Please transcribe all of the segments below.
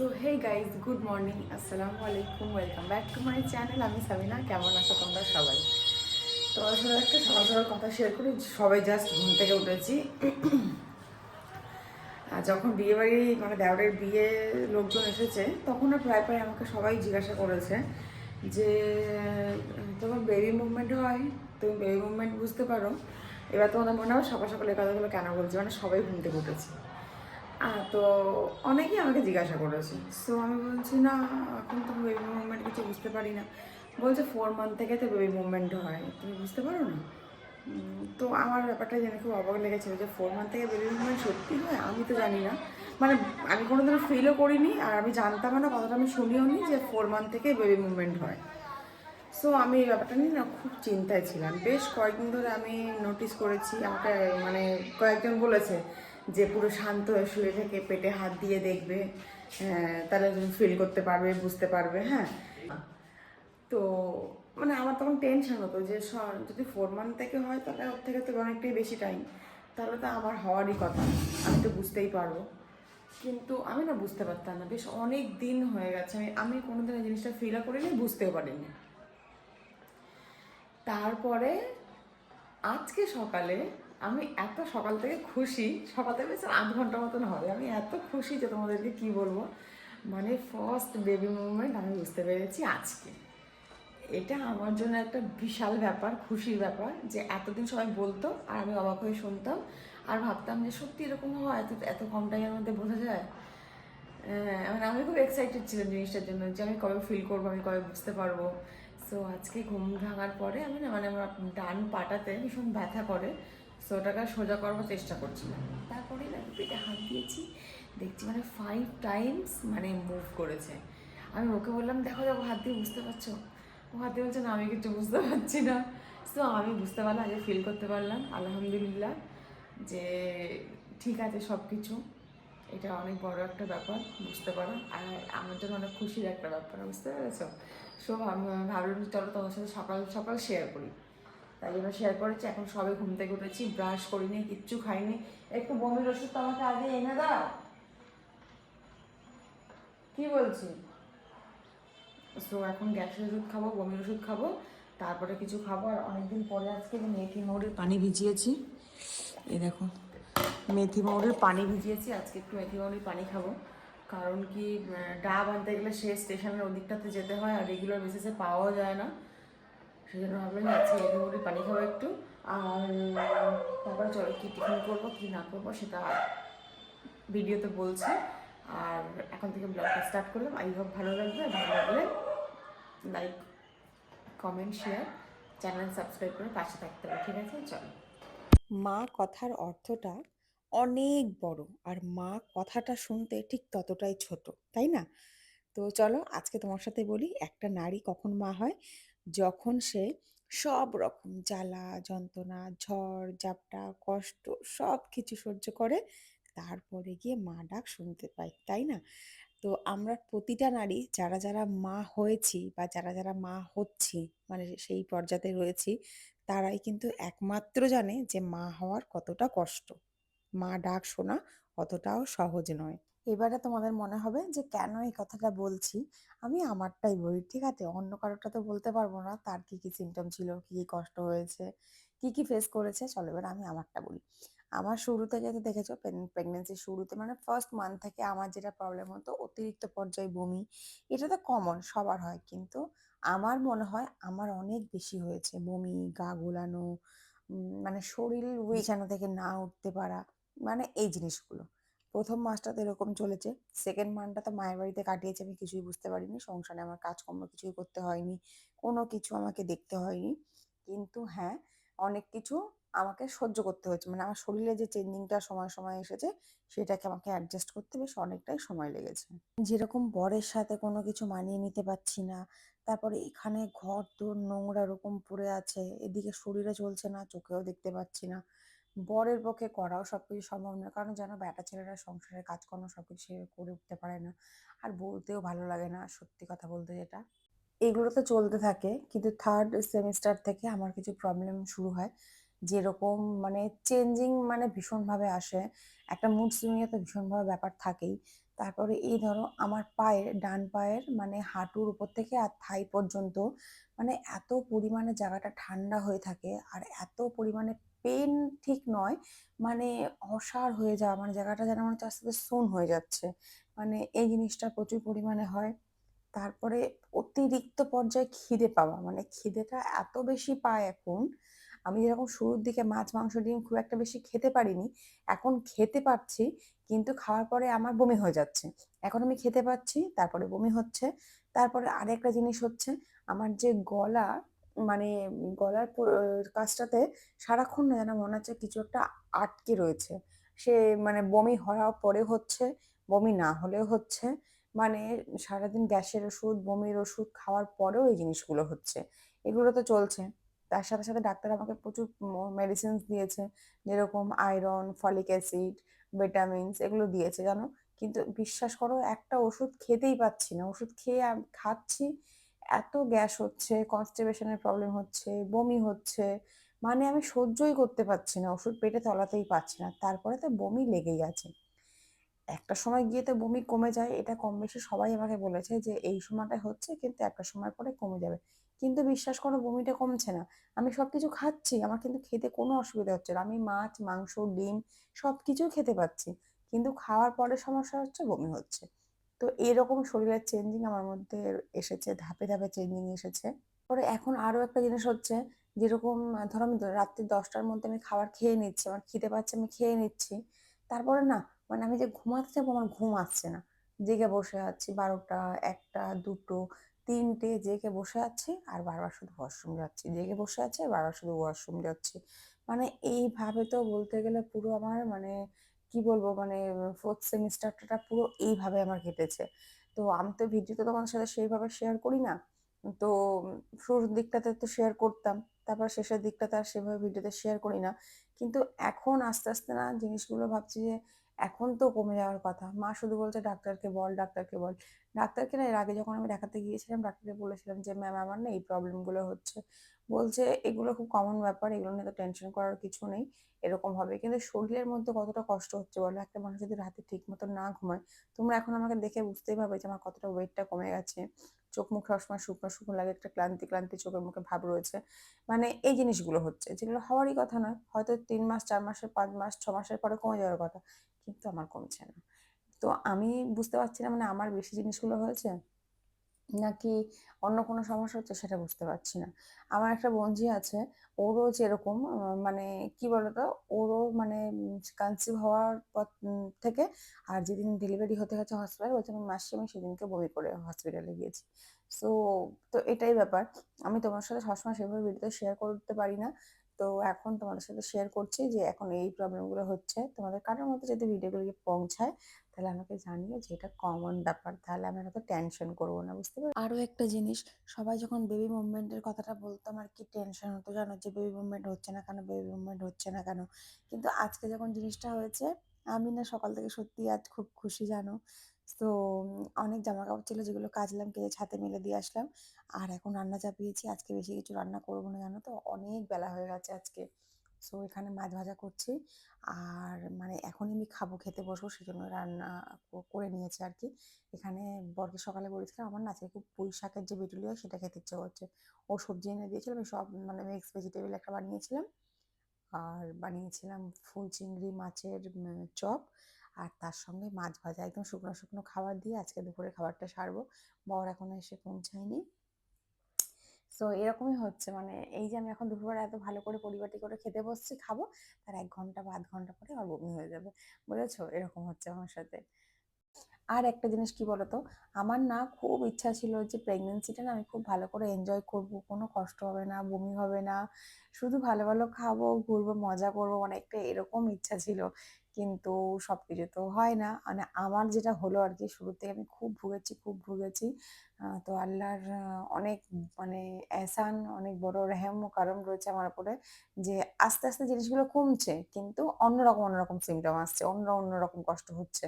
So hey guys, good morning, আসসালামু আলাইকুম, welcome back to my channel. আমি সাবিনা। কেমন আছো তোমরা সবাই? তো আসলে একটা সকাল সকাল কথা শেয়ার করি। সবাই জাস্ট ঘুম থেকে উঠেছি। আর যখন বিয়ে বাড়ি মানে দেওরের বিয়ে লোকজন এসেছে, তখন প্রায় প্রায় আমাকে সবাই জিজ্ঞাসা করেছে যে তোমার বেবি মুভমেন্ট হয়, তুমি বেবি মুভমেন্ট বুঝতে পারো? এবার তোমাদের মনে হয় সকাল সকাল এই কথাগুলো কেন বলছি, মানে সবাই ঘুম থেকে উঠেছি। তো অনেকেই আমাকে জিজ্ঞাসা করেছে। সো আমি বলছি না, এখন তো বেবি মুভমেন্ট কিছু বুঝতে পারি না। বলছে 4 মান্থ থেকে তো বেবি মুভমেন্ট হয়, তুমি বুঝতে পারো না? তো আমার ব্যাপারটা জেনে খুব অবাক লেগেছিল যে 4 মান্থ থেকে বেবি মুভমেন্ট সত্যি হয়। আমি তো জানি না, মানে আমি কোনোদিনও ফিলও করিনি, আর আমি জানতাম না, কথাটা আমি শুনিও নি যে 4 মান্থ থেকে বেবি মুভমেন্ট হয়। সো আমি এই ব্যাপারটা নিয়ে না খুব চিন্তায় ছিলাম। বেশ কয়েকদিন ধরে আমি নোটিস করেছি, আমাকে মানে কয়েকজন বলেছে যে পুরো শান্ত হয়ে শুয়ে থেকে পেটে হাত দিয়ে দেখবে, তাহলে তুমি ফিল করতে পারবে, বুঝতে পারবে। হ্যাঁ, তো মানে আমার তখন টেনশন হতো যে যদি 4 মান্থ থেকে হয় তাহলে ওর থেকে তো অনেকটাই বেশি টাইম, তাহলে তো আমার হওয়ারই কথা, আমি তো বুঝতেই পারবো। কিন্তু আমি না বুঝতে পারতাম না, বেশ অনেক দিন হয়ে গেছে আমি আমি কোনোদিন এই জিনিসটা ফিলও করিনি, বুঝতেও পারিনি। তারপরে আজকে সকালে আমি এত সকাল থেকে খুশি, সকাল থেকে বেশ 8 ঘন্টা মতন হবে, আমি এত খুশি যে তোমাদেরকে কি বলবো। মানে ফার্স্ট বেবি মুভমেন্ট আমি বুঝতে পেরেছি আজকে। এটা আমার জন্য একটা বিশাল ব্যাপার, খুশির ব্যাপার যে এতদিন সবাই বলতো আর আমি অবাক হয়ে শুনতাম আর ভাবতাম যে সত্যি এরকম হয়, এত এত কম টাইমের মধ্যে বোঝা যায়। মানে আমি খুব এক্সাইটেড ছিলাম জিনিসটার জন্য যে আমি কবে ফিল করবো, আমি কবে বুঝতে পারবো। সো আজকে ঘুম ভাঙার পরে আমি না মানে আমার ডান পাটাতে ভীষণ ব্যথা করে। সো ওটাকে সোজা করবার চেষ্টা করছিলাম। তারপরে না পেটে হাত দিয়েছি, দেখছি মানে 5 টাইমস মানে মুভ করেছে। আমি ওকে বললাম দেখো দেখো হাত দিয়ে বুঝতে পারছো? ও হাত দিয়ে বলছে না, আমি কিছু বুঝতে পারছি না। সো আমি বুঝতে পারলাম, আজকে ফিল করতে পারলাম আলহামদুলিল্লাহ যে ঠিক আছে সব কিছু। এটা অনেক বড় একটা ব্যাপার, বুঝতে পারো, আর আমার জন্য অনেক খুশির একটা ব্যাপার, বুঝতে পেরেছো? সো আমি ভাবলাম চলো তোমার সাথে সকাল সকাল শেয়ার করি, তাই জন্য শেয়ার করেছি। এখন সবে ঘুম থেকে উঠেছি, ব্রাশ করিনি, কিচ্ছু খাইনি। একটু বমির ওষুধ তো আমাকে আগে এনে দাও, কি বলছি। সো এখন গ্যাসের ওষুধ খাবো, বমির ওষুধ খাবো, তারপরে কিছু খাবো। আর অনেকদিন পরে আজকে মেথি মৌরির পানি ভিজিয়েছি, এই দেখো মেথি মৌরির পানি ভিজিয়েছি, আজকে একটু মেথি মৌরির পানি খাবো। কারণ কি, ডাব আনতে গেলে সে স্টেশনের ওদিকটাতে যেতে হয় আর রেগুলার বেসিসে পাওয়াও যায় না। সেই জন্য ভাবলাম আজকে মেথি মৌরির পানি খাবো একটু। আর তারপরে চলো কী টিফিন করবো কী না করবো সেটা ভিডিওতে বলছি। আর এখন থেকে ব্লগটা স্টার্ট করলাম। আই হোপ ভালো লাগবে, ভালো লাগলে like, comment, share, channel subscribe করে পাশে থাকতে হবে, ঠিক আছে? চলো। মা কথার অর্থটা অনেক বড়, আর মা কথাটা শুনতে ঠিক ততটাই ছোট, তাই না? তো চলো আজকে তোমার সাথে বলি, একটা নারী কখন মা হয়? যখন সে সব রকম জ্বালা যন্ত্রণা, ঝড় ঝাপটা, কষ্ট সব কিছু সহ্য করে, তারপরে গিয়ে মা ডাক শুনতে পায়, তাই না? তো আমরা প্রতিটা নারী যারা যারা মা হয়েছি বা যারা যারা মা হচ্ছি, মানে সেই পর্যায়ে রয়েছি, তারাই কিন্তু একমাত্র জানে যে মা হওয়ার কতটা কষ্ট, মা ডাক শোনা অতটাও সহজ নয়। এবারে তোমাদের মনে হবে যে কেন এই কথাটা বলছি। আমি আমারটাই বলি, ঠিক আছে? অন্য কারোরটা তো বলতে পারবো না, তার কি কি সিমটম ছিল, কি কি কষ্ট হয়েছে, কি কি ফেস করেছে। চলো এবার আমি আমারটা বলি। আমার শুরুতে যেটা দেখেছো, প্রেগনেন্সির শুরুতে মানে ফার্স্ট মান্থ থেকে আমার যেটা প্রবলেম হতো, অতিরিক্ত পর্যায়ে বমি। এটা তো কমন, সবার হয়, কিন্তু আমার মনে হয় আমার অনেক বেশি হয়েছে বমি, গা গোলানো, মানে শরীর বিছানা থেকে না উঠতে পারা, মানে এই জিনিসগুলো। প্রথম মাসটা তো এরকম চলেছে। সেকেন্ড মান্থটা তো মায়ের বাড়িতে কাটিয়েছি, আমি কিছুই বুঝতে পারিনি, সংসারে আমার কাজকর্ম কিছুই করতে হয়নি, কোনো কিছু আমাকে দেখতে হয়নি। কিন্তু হ্যাঁ, অনেক কিছু আমাকে সহ্য করতে হয়েছে, মানে আমার শরীরে যে চেঞ্জিংটা সময় সময় এসেছে, সেটাকে আমাকে অ্যাডজাস্ট করতে বেশ অনেকটাই সময় লেগেছে। যেরকম বরের সাথে কোনো কিছু মানিয়ে নিতে পারছি না, তারপরে এখানে ঘর দোর নোংরা ওরকম পড়ে আছে, এদিকে শরীরে চলছে না, চোখেও দেখতে পাচ্ছি না। বরের পক্ষে করাও সবকিছু সম্ভব নয়, কারণ জানো বেটা ছেলেরা সংসারের কাজকর্ম সবকিছু সে করে উঠতে পারে না। আর বলতেও ভালো লাগে না, সত্যি কথা বলতে যেটা। এগুলো তো চলতে থাকে, কিন্তু থার্ড সেমিস্টার থেকে আমার কিছু প্রবলেম শুরু হয়। যেরকম মানে চেঞ্জিং মানে ভীষণভাবে আসে, একটা মুড সুইংয়ে তো ভীষণভাবে ব্যাপার থাকেই। তারপরে এই ধরো আমার পায়ের, ডান পায়ের মানে হাঁটুর উপর থেকে আর থাই পর্যন্ত মানে এত পরিমাণে জায়গাটা ঠান্ডা হয়ে থাকে, আর এত পরিমাণে পেন ঠিক নয়, মানে অসাড় হয়ে যাওয়া, মানে জায়গাটা যেন মনে হচ্ছে আস্তে আস্তে শূন হয়ে যাচ্ছে, মানে এই জিনিসটা প্রচুর পরিমাণে হয়। তারপরে অতিরিক্ত পর্যায়ে খিদে পাওয়া, মানে খিদেটা এত বেশি পায় এখন। আমি যেরকম শুরুর দিকে মাছ মাংস ডিম খুব একটা বেশি খেতে পারিনি, এখন খেতে পারছি, কিন্তু খাওয়ার পরে আমার বমি হয়ে যাচ্ছে। এখন আমি খেতে পাচ্ছি, তারপরে বমি হচ্ছে। তারপরে আরেকটা জিনিস হচ্ছে, আমার যে গলা, মানে গলার কাছটাতে সারাক্ষণ না যেন মনে হচ্ছে কিছু একটা আটকে রয়েছে। সে মানে বমি হওয়ার পরে হচ্ছে, বমি না হলেও হচ্ছে, মানে সারাদিন গ্যাসের ওষুধ, বমির ওষুধ খাওয়ার পরেও এই জিনিসগুলো হচ্ছে। এগুলো তো চলছে। তার সাথে সাথে ডাক্তার আমাকে প্রচুর মেডিসিনস দিয়েছে, যেরকম আয়রন, ফলিক অ্যাসিড, ভিটামিনস, এগুলো দিয়েছে জানো। কিন্তু বিশ্বাস করো, একটা ওষুধ খেতেই পাচ্ছি না। ওষুধ খেয়ে খাচ্ছি, এত গ্যাস হচ্ছে, কনস্টিপেশনের প্রবলেম হচ্ছে, বমি হচ্ছে, মানে আমি সহ্যই করতে পারছি না, ওষুধ পেটে তলাতেই পাচ্ছি না, তারপরে তো বমি লেগেই আছে। একটা সময় গিয়ে তো বমি কমে যায়, এটা কম বেশি সবাই আমাকে বলেছে যে এই সময়টায় হচ্ছে, কিন্তু একটা সময় পরে কমে যাবে। কিন্তু বিশ্বাস করো, বমিটা কমছে না। আমি সবকিছু খাচ্ছি, আমার কিন্তু খেতে কোনো অসুবিধা হচ্ছে না, আমি মাছ মাংস ডিম সবকিছু খেতে পাচ্ছি, কিন্তু খাওয়ার পরে সমস্যা হচ্ছে, বমি হচ্ছে। তো এরকম শরীরের চেঞ্জিং আমার মধ্যে এসেছে, ধাপে ধাপে চেঞ্জিং এসেছে। পরে এখন আরো একটা জিনিস হচ্ছে, যেরকম ধরো আমি রাত্রি 10টার মধ্যে আমি খাবার খেয়ে নিচ্ছি, আমার খিদে পাচ্ছে, আমি খেয়ে নিচ্ছি, তারপরে না, মানে আমি যে ঘুমাতে যাবো, আমার ঘুম আসছে না। জেগে বসে আছি 12টা, 1টা, 2টো, 3টে, জেগে বসে আছি আর বারবার শুধু ওয়াশরুম যাচ্ছি, জেগে বসে আছি আর বারবার শুধু ওয়াশরুম যাচ্ছি। মানে এইভাবে তো বলতে গেলে পুরো আমার মানে কি বলবো, মানে 4th সেমিস্টারটা পুরো এইভাবে আমার কেটেছে। তো আমি তো ভিডিও তো তোমাদের সাথে সেইভাবে শেয়ার করি না। তো শুরুর দিকটাতে তো শেয়ার করতাম, তারপর শেষের দিকটাতে আর সেভাবে ভিডিওতে শেয়ার করি না। কিন্তু এখন আস্তে আস্তে না জিনিসগুলো ভাবছি যে এখন তো কমে যাওয়ার কথা। মা শুধু বলছে ডাক্তারকে বল, ডাক্তারকে বল। ডাক্তারকে না, এর আগে যখন আমি দেখাতে গিয়েছিলাম ডাক্তারকে বলেছিলাম যে ম্যাম আমার না এই প্রবলেমগুলো হচ্ছে। বলছে এগুলো খুব কমন ব্যাপার, এগুলো নিয়ে তো টেনশন করার কিছু নেই, এরকম হবে। কিন্তু শরীরের মধ্যে কতটা কষ্ট হচ্ছে বলো, একটা মানুষ যদি রাতে ঠিক মতো না ঘুমায়। তোমরা এখন আমাকে দেখে বুঝতেই পারবে যে আমার কতটা ওয়েটটা কমে গেছে। চোখ মুখ সবসময় শুকনো শুকনো লাগে, একটা ক্লান্তি ক্লান্তি চোখের মুখে ভাব রয়েছে। মানে এই জিনিসগুলো হচ্ছে, যেগুলো হওয়ারই কথা নয়, হয়তো 3 মাস 4 মাসের 5 মাস 6 মাসের পরে কমে যাওয়ার কথা, কিন্তু আমার কমছে না। তো আমি বুঝতে পারছি না, মানে আমার বেশি জিনিসগুলো হয়েছে নাকি অন্য কোনো সমস্যা হচ্ছে, সেটা বুঝতে পারছি না। আমার একটা বোনঝি আছে, ওরও যেরকম মানে কি বলতো, ওরও মানে কনসিভ হওয়ার পর থেকে আর যেদিন ডেলিভারি হতে গেছে হসপিটালে, বলছে আমি মাসে আমি সেদিনকে বমি করে হসপিটালে গিয়েছি। সো তো এটাই ব্যাপার। আমি তোমার সাথে সবসময় সেভাবে ভিডিওতে শেয়ার করতে পারি না। তো এখন তোমাদের সাথে শেয়ার করছি যে এখন এই প্রবলেমগুলো হচ্ছে, তোমাদের কারোর মধ্যে যদি ভিডিওগুলো পৌঁছায় তাহলে আমাকে জানিও যে এটা কমন ব্যাপার, তাহলে আমি এত টেনশন করবো না, বুঝতে পারো। আরো একটা জিনিস, সবাই যখন বেবি মুভমেন্টের কথাটা বলতো আমার কি টেনশন হতো জানো, যে বেবি মুভমেন্ট হচ্ছে না কেন, বেবি মুভমেন্ট হচ্ছে না কেন। কিন্তু আজকে যখন জিনিসটা হয়েছে, আমি না সকাল থেকে সত্যি আজ খুব খুশি জানো। তো অনেক জামা কাপড় ছিল যেগুলো কাচলাম, কেচে ছাদে মেলে দিয়ে আসলাম। আর এখন রান্না চাপিয়েছি, আজকে বেশি কিছু রান্না করবো না জানো তো, অনেক বেলা হয়ে গেছে আজকে। সো এখানে মাছ ভাজা করছি, আর মানে এখনই আমি খাবো, খেতে বসবো, সেজন্য রান্না করে নিয়েছি আর কি। এখানে বরকে সকালে বলেছিলাম আমার না আজকে খুব পুঁই শাকের যে বিটুলি হয় সেটা খেতে ইচ্ছে করছে। ও সবজি এনে দিয়েছিল, আমি সব মানে মিক্স ভেজিটেবল একটা বানিয়েছিলাম, আর বানিয়েছিলাম ফুল চিংড়ি মাছের চপ, আর তার সঙ্গে মাছ ভাজা, একদম শুকনো শুকনো খাবার দিয়ে আজকে দুপুরে খাবারটা সারবো। বর এখনো এসে পৌঁছায়নি। সো এরকমই হচ্ছে, মানে এই যে আমি এখন দুপুরবেলা এত ভালো করে পরিপাটি করে খেতে বসছি, খাবো, তার 1 ঘন্টা বা আধ ঘন্টা পরে আমার বমি হয়ে যাবে। বুঝেছো, এরকম হচ্ছে আমার সাথে। আর একটা জিনিস কি বলতো, আমার না খুব ইচ্ছা ছিল যে প্রেগনেন্সিটা না আমি খুব ভালো করে এনজয় করব, কোনো কষ্ট হবে না, বমি হবে না, শুধু ভালো ভালো খাবো, ঘুরবো, মজা করবো, মানে একটা এরকম ইচ্ছা ছিল। কিন্তু সবকিছু তো হয় না, মানে আমার যেটা হলো আর কি, শুরু থেকে আমি খুব ভুগেছি, খুব ভুগেছি। তো আল্লাহর অনেক মানে এহসান, অনেক বড় রেহেম ও কারম রয়েছে আমার উপরে, যে আস্তে আস্তে জিনিসগুলো কমছে, কিন্তু অন্যরকম অন্যরকম সিমটম আসছে, অন্য অন্যরকম কষ্ট হচ্ছে।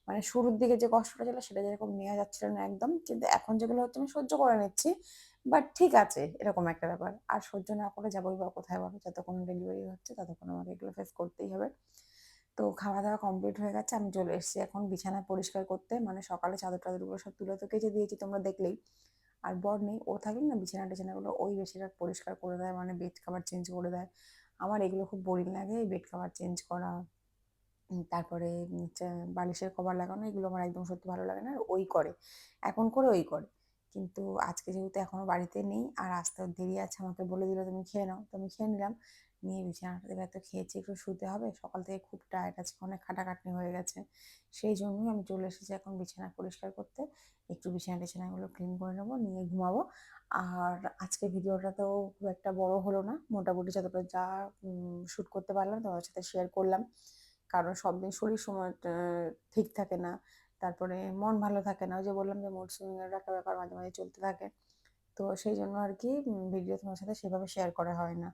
মানে শুরুর দিকে যে কষ্টটা ছিল সেটা যেরকম নেওয়া যাচ্ছিল না একদম, কিন্তু এখন যেগুলো হচ্ছে আমি সহ্য করে নিচ্ছি। বাট ঠিক আছে, এরকম একটা ব্যাপার। আর সহ্য না করে যাবোই বা কোথায় বলো, যতক্ষণ ডেলিভারি হচ্ছে ততক্ষণ আমাকে এগুলো ফেস করতেই হবে। তো খাওয়া দাওয়া কমপ্লিট হয়ে গেছে, আমি চলে এসেছি এখন বিছানা পরিষ্কার করতে। মানে সকালে চাদর টাদরগুলো সব তুলে তো কেচে দিয়েছি, তোমরা দেখলেই। আর বর নেই, ও থাকলে না বিছানা টিছানাগুলো ওই বেশিরভাগ পরিষ্কার করে দেয়, মানে বেড কভার চেঞ্জ করে দেয়। আমার এগুলো খুব বোরিং লাগে, এই বেড কভার চেঞ্জ করা, তারপরে বালিশের কভার লাগানো, এগুলো আমার একদম সত্যি ভালো লাগে না। আর ওই করে, এখন করে ওই করে। কিন্তু আজকে যেহেতু এখনো বাড়িতে নেই আর আসতে ওর দেরি আছে, আমাকে বলে দিল তুমি খেয়ে নাও, তো আমি খেয়ে নিলাম। নিয়ে বিছানাটা এবার তো খেয়েছি, একটু শুতে হবে, সকাল থেকে খুব টায়ার্ড আছে, অনেক খাটাখাটনি হয়ে গেছে। সেই জন্যই আমি চলে এসেছি এখন বিছানা পরিষ্কার করতে। একটু বিছানা টিছানাগুলো ক্লিন করে নেবো, নিয়ে ঘুমাবো। আর আজকে ভিডিওটা তো খুব একটা বড় হলো না, মোটামুটি যতটা যা শ্যুট করতে পারলাম তোমার সাথে শেয়ার করলাম। কারণ সব দিন শরীর সময় ঠিক থাকে না, তারপরে মন ভালো থাকে না, ওই যে বললাম যে মুড সুইংয়ের একটা ব্যাপার মাঝে মাঝে চলতে থাকে। তো সেই জন্য আর কি ভিডিও তোমার সাথে সেভাবে শেয়ার করা হয় না।